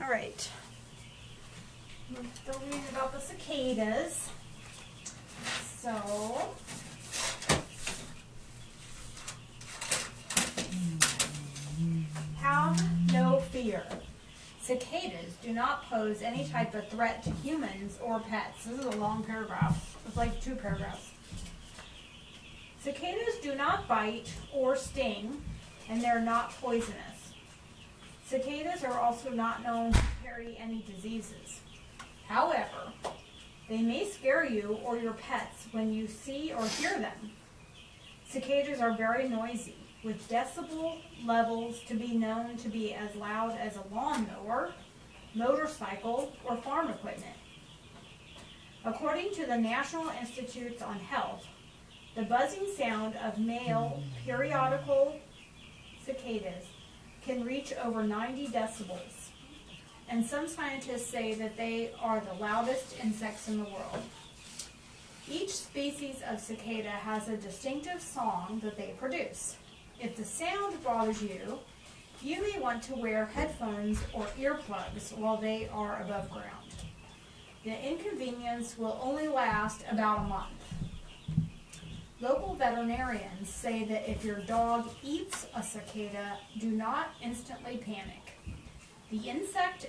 All right. We're still reading about the cicadas. So, have no fear. Cicadas do not pose any type of threat to humans or pets. This is a long paragraph. It's like 2 paragraphs. Cicadas do not bite or sting, and they're not poisonous. Cicadas are also not known to carry any diseases. However, they may scare you or your pets when you see or hear them. Cicadas are very noisy, with decibel levels to be known to be as loud as a lawnmower, motorcycle, or farm equipment. According to the National Institutes on Health, the buzzing sound of male periodical cicadas can reach over 90 decibels, and some scientists say that they are the loudest insects in the world. Each species of cicada has a distinctive song that they produce. If the sound bothers you, you may want to wear headphones or earplugs while they are above ground. The inconvenience will only last about a month. Local veterinarians say that if your dog eats a cicada, do not instantly panic. The insect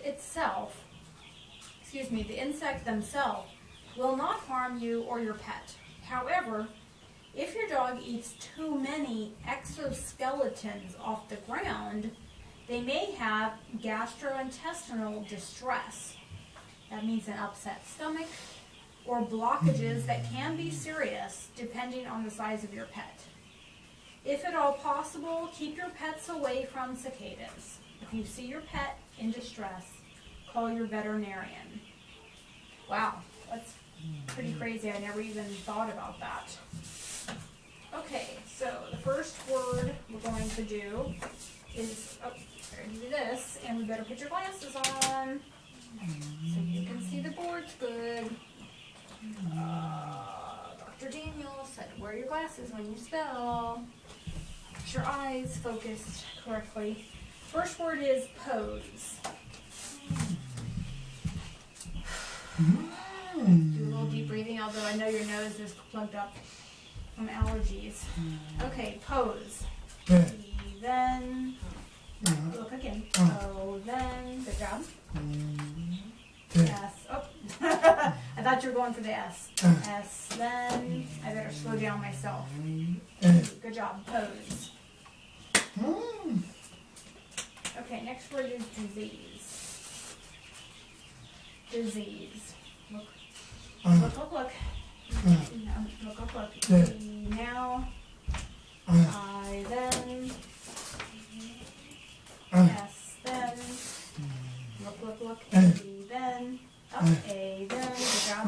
themselves will not harm you or your pet. However, if your dog eats too many exoskeletons off the ground, they may have gastrointestinal distress. That means an upset stomach, or blockages that can be serious depending on the size of your pet. If at all possible, keep your pets away from cicadas. If you see your pet in distress, call your veterinarian. Wow, that's pretty crazy. I never even thought about that. Okay, so the first word we're going to do is, we're going to do this, and we better put your glasses on so you can see the boards good. Dr. Daniel said wear your glasses when you spell. Get your eyes focused correctly. First word is pose. Do a little deep breathing, although I know your nose is plugged up from allergies. Okay, pose. Then, look again. Oh, then, good job. S. Oh, I thought you were going for the S. S. Then I better slow down myself. Good job. Pose. Okay, next word is disease. Disease. Look. Look. Look. Now. I then. S. Then. Look. Then, up, A, then, good job.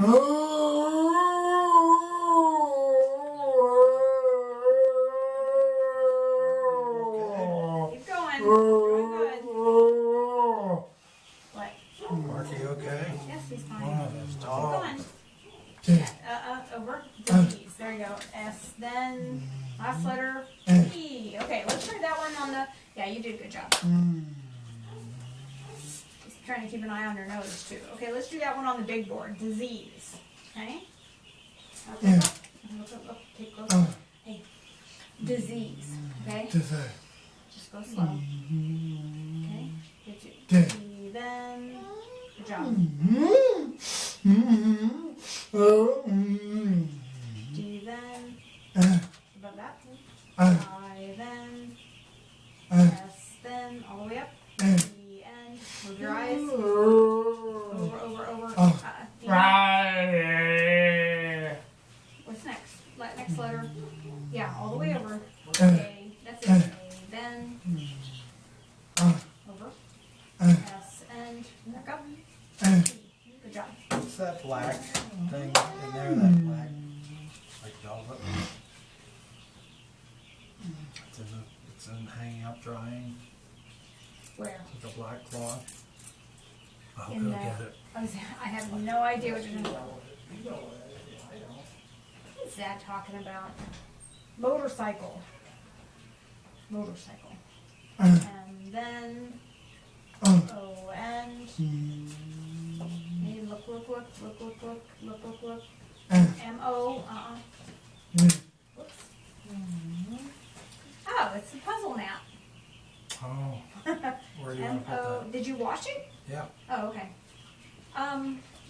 Keep going. Good. What? Marky, okay? Yes, he's fine. Oh, Keep dog. going. Over. Disease. There you go. S, then, last letter, E. Okay, let's try that one on the, yeah, you did a good job. Trying to keep an eye on your nose too. Okay, let's do that one on the big board. Disease. Okay? Look. Take a look. Hey. Disease. Okay? Just go slow. Okay? Get you. D, then. Good job. D, then. Above that. I, then. S, then. All the way up. Move your eyes. Over. What's next? Next letter. Yeah, all the way over. A. That's it. A. Then. Over. S. And back up. Good job. What's that black thing in there? That black, like velvet? It's in hanging up drying. Where? Like a black cloth. I'll In go the- get it. I have no idea what you're doing. What is that talking about? Motorcycle. And then O and Look. M-O, Whoops. Oh, it's the puzzle map. Oh, where do you want to put M-O, that? did you watch it? Yeah. Oh, okay.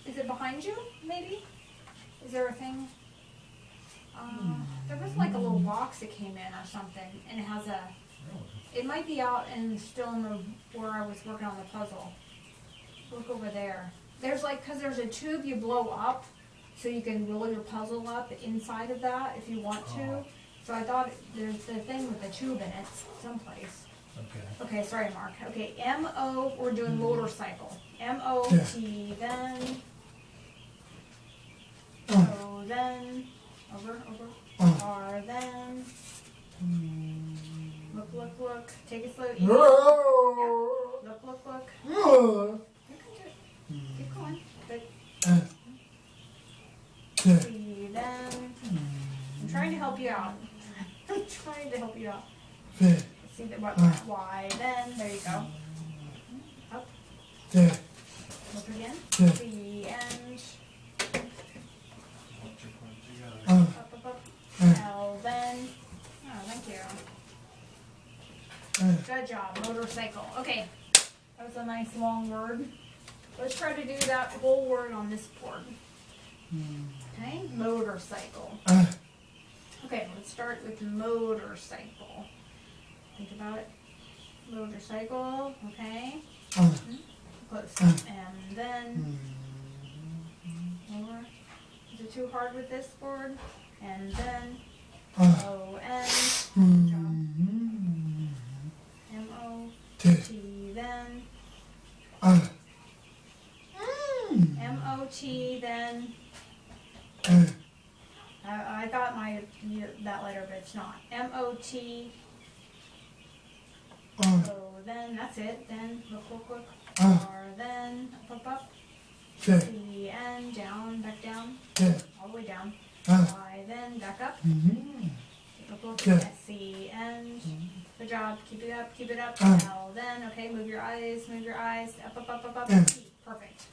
Is it behind you, maybe? Is there a thing? There was like a little box that came in or something, and it has a, it might be out and still in the, where I was working on the puzzle. Look over there. There's like, cause there's a tube you blow up, so you can roll your puzzle up inside of that if you want to. Oh. So I thought there's the thing with the tube in it someplace. Okay. Okay, sorry, Mark. Okay, M-O, we're doing motorcycle. M-O-T, then, O, then, over, R, then, look, take it slow, easy. Yeah. Look. You can do it. Keep going. Good. C, then, I'm trying to help you out. See the what? Y, then, there you go. Up. Look again. C, and up. L, then. Oh, thank you. Good job. Motorcycle. Okay. That was a nice long word. Let's try to do that whole word on this board. Okay, motorcycle. Okay, let's start with motorcycle. Think about it. Motorcycle, okay. Close. And then over. Is it too hard with this board? And then O-N. M-O-T, then. M-O-T, then. I got that letter, but it's not. M-O-T. O, then, that's it. Then, look. R, then, up. C-N, down, back down. All the way down. Y, then, back up. Look. S-C-N. Good job. Keep it up. L, then, okay, move your eyes. Up. T. Perfect.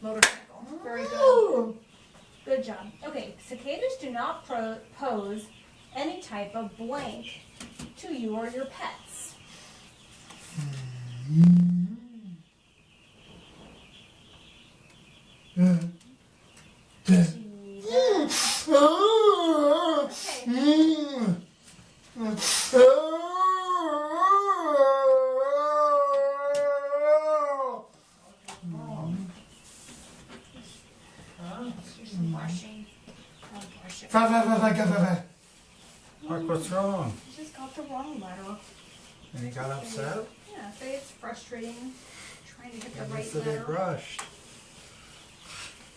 Motorcycle. Very good. Good job. Okay, cicadas do not pose any type of blank to you or your pets. Mark, what's wrong? You just got the wrong letter. And he got upset? Yeah, say it's frustrating. Trying to hit the And right he said letter. he brushed.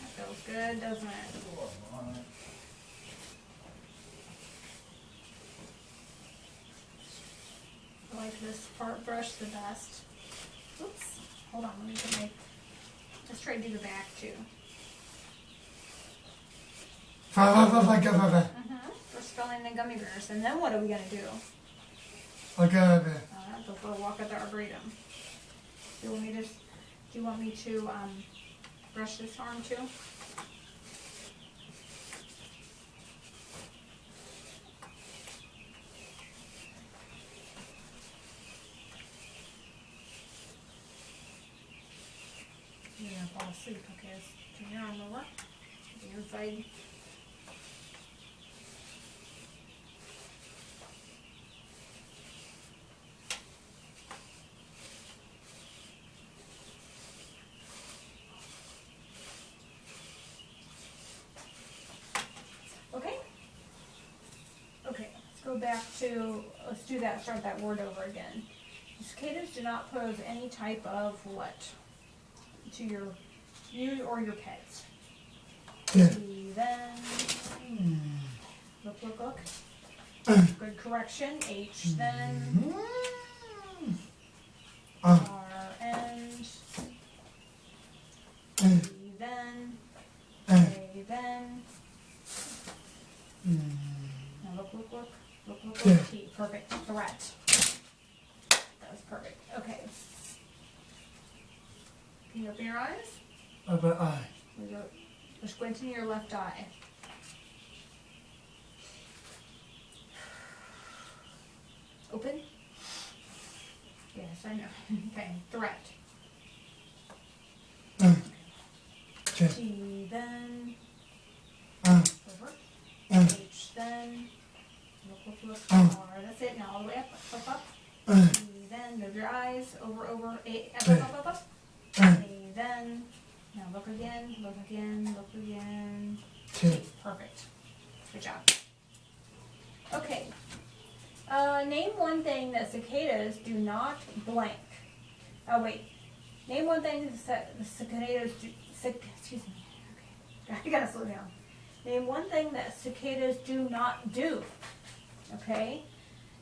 That feels good, doesn't it? I like this part brush the best. Oops. Hold on, let me get my. Let's try to do the back too. For spelling the gummy bears. And then what are we going to do? Go for a walk at the Arboretum. Do you want me to brush this arm too? You're going to fall asleep, okay? Turn your arm over. The inside. Okay, let's go back to, let's do that, start that word over again. Cicadas do not pose any type of what? To you or your pets. T, then, look. Good correction. H, then, R, and, E, then, A, then, now look, T, perfect, threat. That was perfect, okay. Can you open your eyes? But We're squinting your left eye. Open? Yes, I know. Okay, threat. T, then over. H, then look, R. That's it. Now all the way up. T, then move your eyes over. A, up. A, then now look again. T, perfect. Good job. Okay. Name one thing that cicadas do not blank. Oh wait. Name one thing that the cicadas do. Excuse me. Okay. I gotta slow down. Name one thing that cicadas do not do. Okay.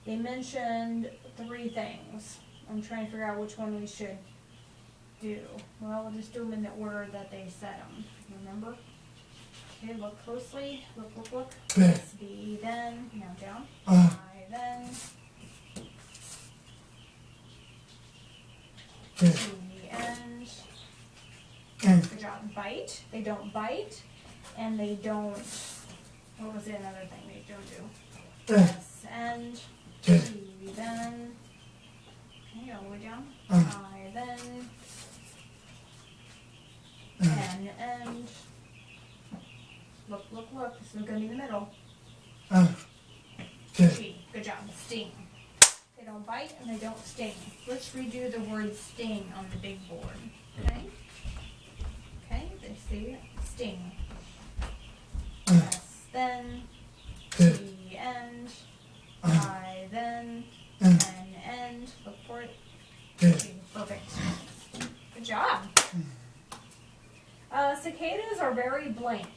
They mentioned 3 things. I'm trying to figure out which one we should do. Well, we'll just do them in the order that they said them. Remember? Okay, look closely. Look. S, B, then. Now down. I, then. T, end. Good job. Bite. They don't bite. And they don't. What was it? Another thing they don't do? S, end. T, then. Okay, all the way down. I, then. N, end. Look. This is going to be in the middle. G. Good job. Sting. They don't bite and they don't sting. Let's redo the word sting on the big board. Okay? Okay, they see it. Sting. S, then. T, end. I, then. N, end. Look for it. G. Perfect. Good job. Cicadas are very blank.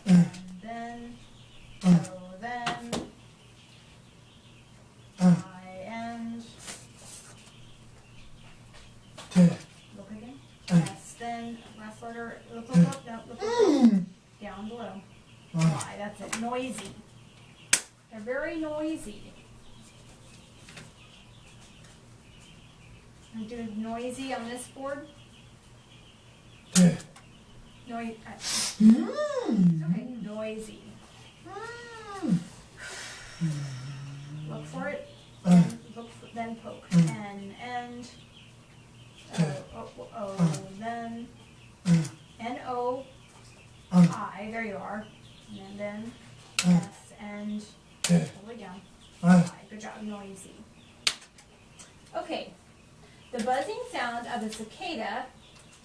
And then, then, I, end. Look again. S, then, last letter, look, down below. Y, that's it, noisy. They're very noisy. I'm doing noisy on this board. Noisy. Okay, noisy. Look for it. Then poke. N, end. Then. N-O. I. There you are. And then. S, end. All the way down. I. Good job. Noisy. Okay. The buzzing sound of a cicada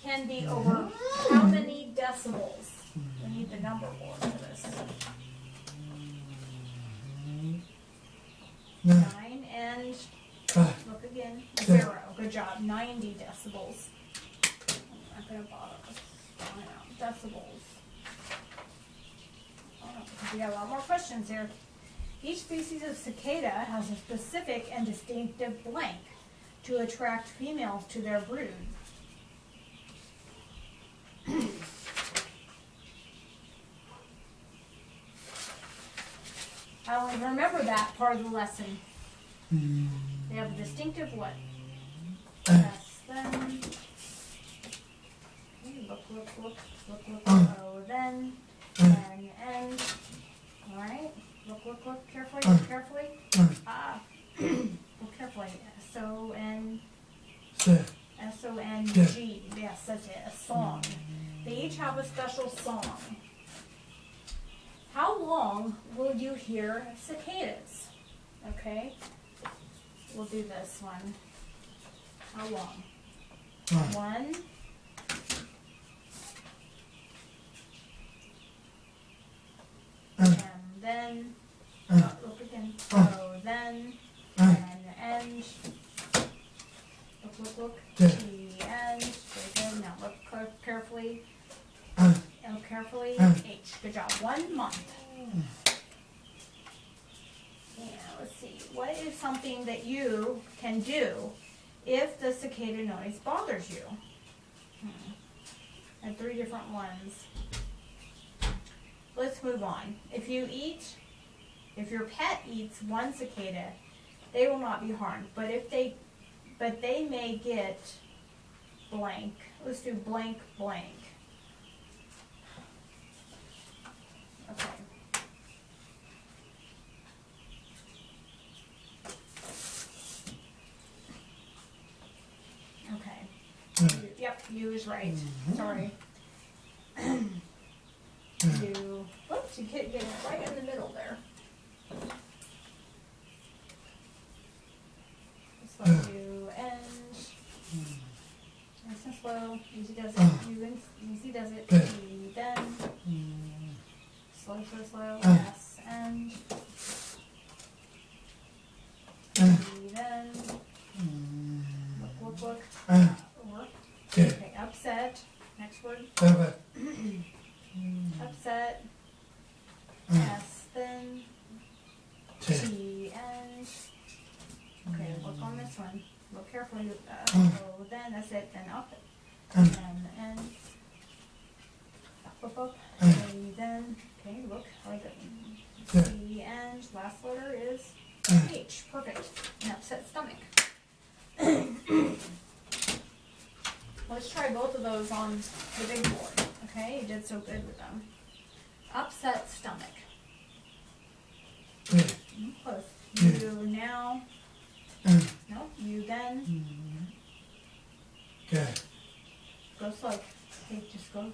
can be over how many decibels? We need the number board for this. 9 and look again. 0. Good job. 90 decibels. I'm not going to bother us. Decibels. We got a lot more questions here. Each species of cicada has a specific and distinctive blank to attract females to their brood. I don't even remember that part of the lesson. They have a distinctive what? S, then. Okay, look. O, then. N, end. Alright. Look carefully. Look carefully. Look carefully. S-O-N-G. Yes, that's it. A song. They each have a special song. How long will you hear cicadas? Okay. We'll do this one. How long? 1. And then, look again. So then, and end. Look. T, end. Very good. Now look carefully. L carefully. H. Good job. 1 month. Yeah, let's see. What is something that you can do if the cicada noise bothers you? I have 3 different ones. Let's move on. If your pet eats one cicada, they will not be harmed. But if they but they may get blank. Let's do blank blank. Okay. Okay. Yep, you is right. Sorry. You, whoops, you get it right in the middle there. Just like you and nice and slow. Easy does it. Easy does it. You then slow, slow, slow. Yes, and you then look. Or okay, upset. Next word. Upset. S, then T, and okay, look on this one. Look carefully. So then that's it. Then up, and up. Okay, then okay, look. I like it. C, and last letter is H. Perfect. An upset stomach. Let's try both of those on the big board. Okay, you did so good with them. Upset stomach. Close. You now. No, you then. Go slow. Okay, just go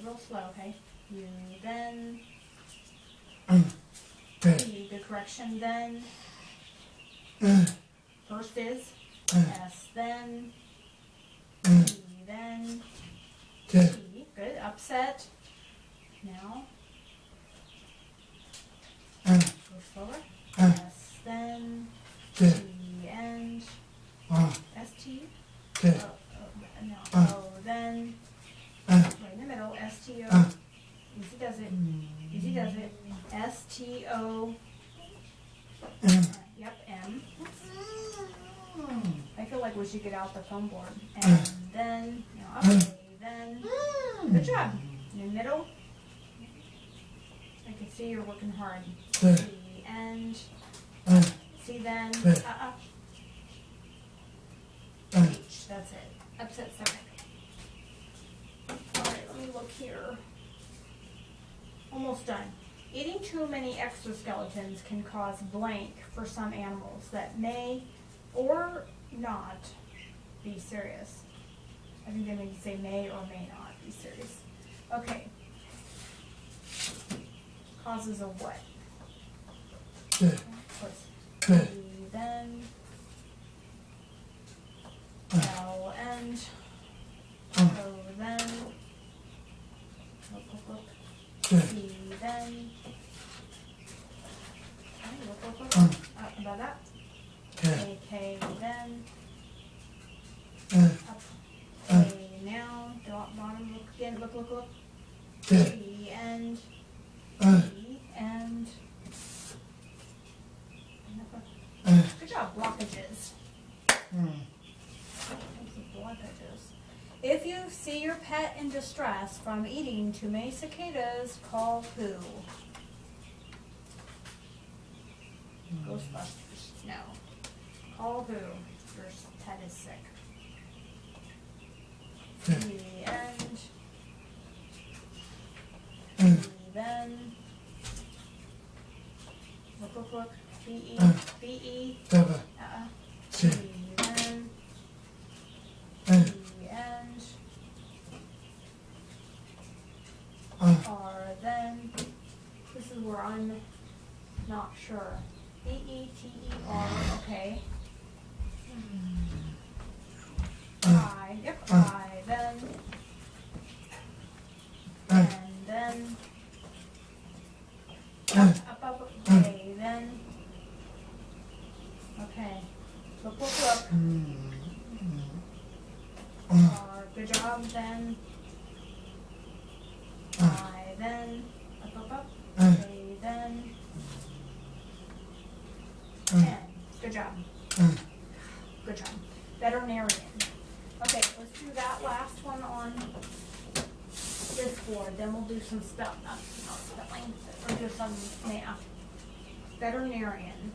real slow. Okay. You then. Good correction. Then. First is S. Then. T. Then. T. Good. Upset. Now. Go slower. S. Then. T. And. S. T. No. O. Then. Right in the middle. S. T. O. Easy does it. Easy does it. S. T. O. Yep. M. I feel like we should get out the foam board. And then, okay, then, good job. In the middle, I can see you're working hard. C, and, C, then, H, that's it. Upset stomach. Alright, let me look here. Almost done. Eating too many exoskeletons can cause blank for some animals that may or not be serious. I think they may say may or may not be serious. Okay. Causes of what? Then L and O then look. C then look. About that. K then up. A now bottom look again. Look. T and E and good job. Blockages. Blockages. If you see your pet in distress from eating too many cicadas, call who? Ghostbusters. No. Call who? Your pet is sick. The end. Then. Look. B-E. B-E. T. Then. The end. R. Then. This is where I'm not sure. B-E-T-E-R. Okay. I. Yep. I. Then. And then. Up. Okay. Then. Okay. Look. Good job. Then. I. Then. Up. Okay. Then. And. Good job. Good job. Veterinarian. Okay, let's do that last one on this board. Then we'll do some spelling. Or do some math. Veterinarian.